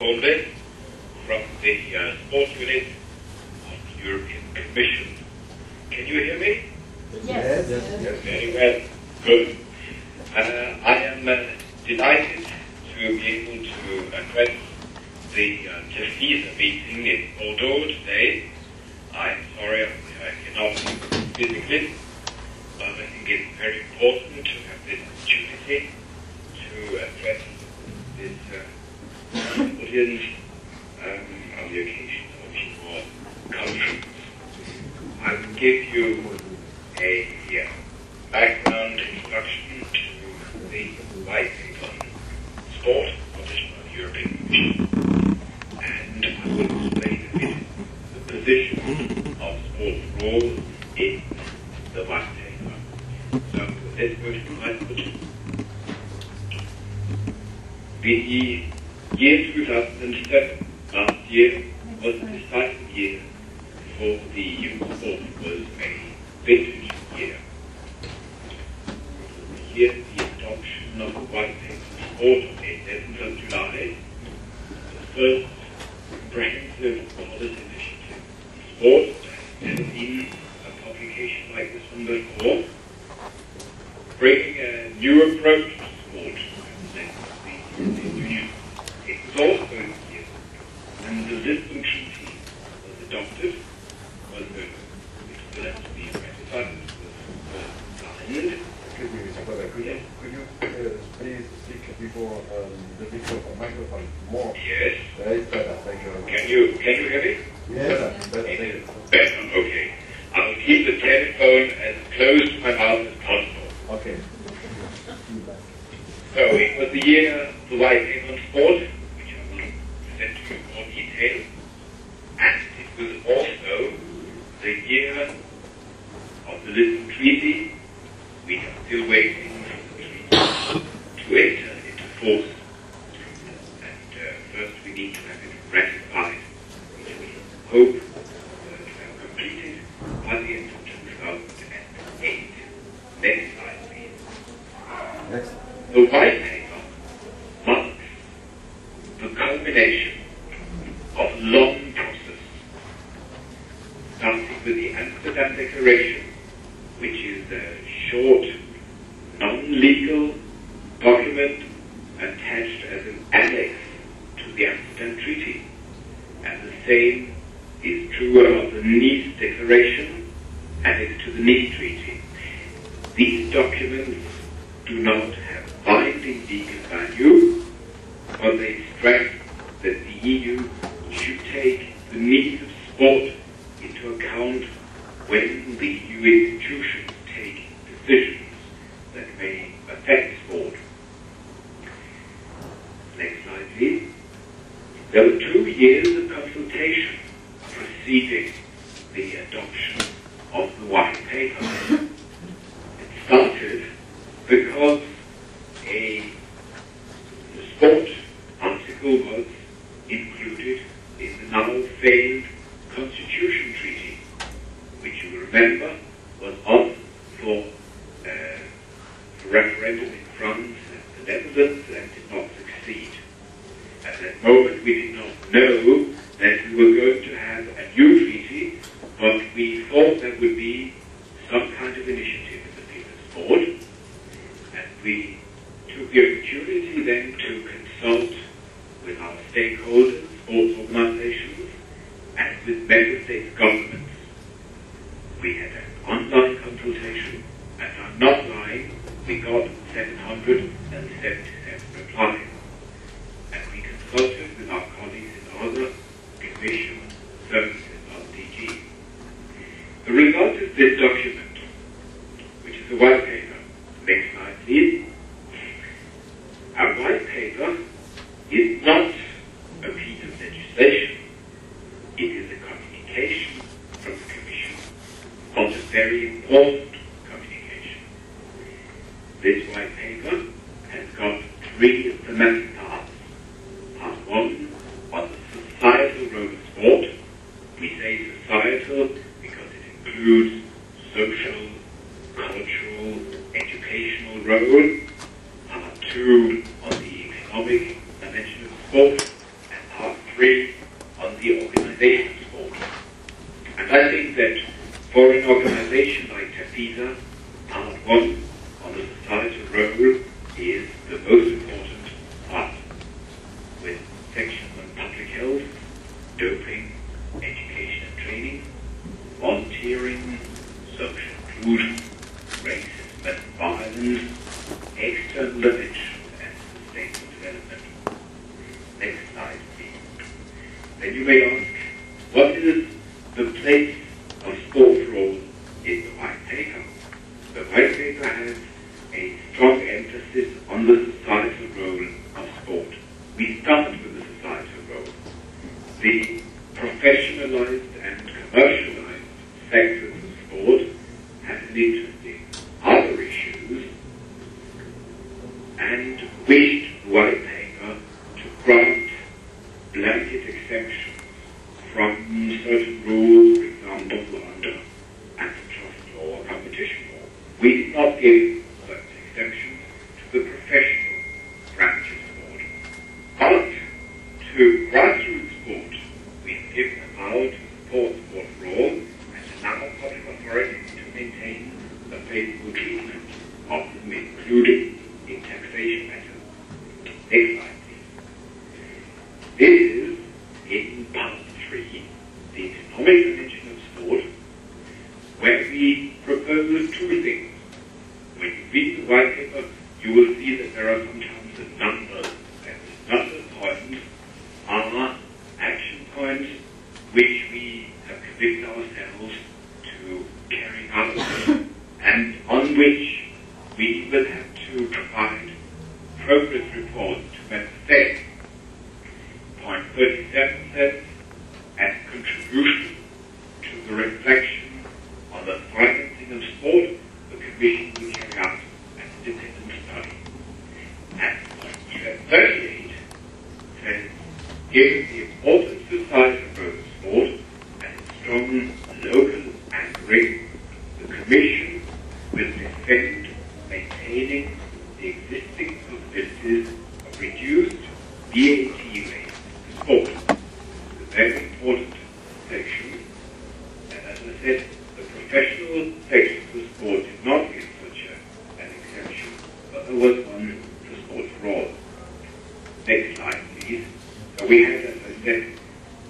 Holden from the Sports Unit of the European Commission. Can you hear me? Yes. Yes, very well. Good. I am delighted to be able to address the TEFISA meeting in Bordeaux today. I'm sorry I cannot be physically, but I think it's very important to have this opportunity to address this audience on the occasion of your conference. I will give you a background introduction to the white paper on sport published by the European Commission, and I will explain a bit the position of sport's role in the white paper. So let's go to the output. The year 2007, last year, was a decisive year for the youth sport. It was a vintage year. The year of the adoption of the white paper sport on the 11th of July, the first comprehensive policy initiative in sport. There has never been a publication like this one before, bringing a new approach to sport in the Union. It was also in the year when the Lisbon Treaty was adopted, it still has to be ratified, it was signed. Excuse me, Mr. Brother, could you please speak before the microphone more? Yes. That is better, thank you very much. Can you hear me? Yes, better, thank you. Better, okay. I will keep the telephone as close to my mouth as possible. Okay. So it was the year of the white paper on sport, which I will present to you in more detail, and it was also the year of the Lisbon Treaty. We are still waiting for the treaty to enter into force, and first we need to have it ratified, which we hope to have completed by the end of 2008. Next slide, please. Next. The white paper marks the culmination of a long process, starting with the Amsterdam Declaration, which is a short, non-legal document attached as an annex to the Amsterdam Treaty. And the same is true about the Nice Declaration, annexed to the Nice Treaty. These documents do not have binding legal value, but they stress that the EU should take the needs of sport into account when the EU institutions take decisions that may affect sport. Next slide, please. There were 2 years of consultation preceding the adoption of the white paper. It started because a sport article was included in the now failed Constitution Treaty, which you remember was on for referendum in France and the Netherlands and did not succeed. At that moment we did not know that we were going to have a new treaty, but we thought there would be some kind of initiative in the field of sport. And we took the opportunity then to consult with our stakeholders, sports organizations, and with member states' governments. We had an online consultation, and I'm not lying, we got 777 replies. And we consulted with our colleagues in other commission services of DG. The result is this document, which is a white paper. Next slide, please. Our white paper is not a piece of legislation. It is a communication from the Commission, but a very important communication. This white paper has got 3 thematic parts. Part 1 on the societal role of sport. We say societal because it includes social, cultural, educational role. Part 2 on the economic dimension of sport, and 3 on the organization of sport. And I think that for an organization like TEFISA, part 1 on the societal role is the most important part, with sections on public health, doping, education and training, volunteering, social inclusion, racism and violence, external dimension and sustainable development. Next slide, please. Then you may ask, what is the place of sport role in the White Paper? The White Paper has a strong emphasis on the societal role of sport. We start with the societal role. The professionalized and commercialized sectors of sport have an interest in other issues and wished the White Paper to grant blanket exemptions from certain rules, for example, under antitrust law or competition law. We did not give certain exemptions to the professional branch of sport. But to grassroots sport, we have given a power to support sport for all and allow public authorities to maintain the favorable treatment of them, including in taxation matters. Next slide, please. This is, in part 3, the economic dimension of sport, where we propose 2 things. When you read the White Paper, you will see that there are sometimes the numbers, and the number points are action points which we have committed ourselves to carrying out and on which we will have to provide progress reports to member states. Point 37 says, as contribution to the reflection on the financing of sport, the Commission will carry out an independent study. And point 38 says, given the important societal role of sport and its strong local anchoring, the Commission will defend maintaining the existing possibilities of reduced VAT rates for sport. It's a very important section, and as I said, the professional section for sport did not give such an exemption, but there was one for sport for all. Next slide, please. So we had, as I said,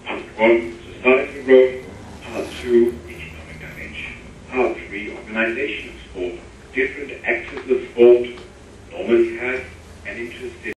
part 1, societal role, part 2, economic dimension, part 3, organization of sport. Different actors of sport normally have an interest in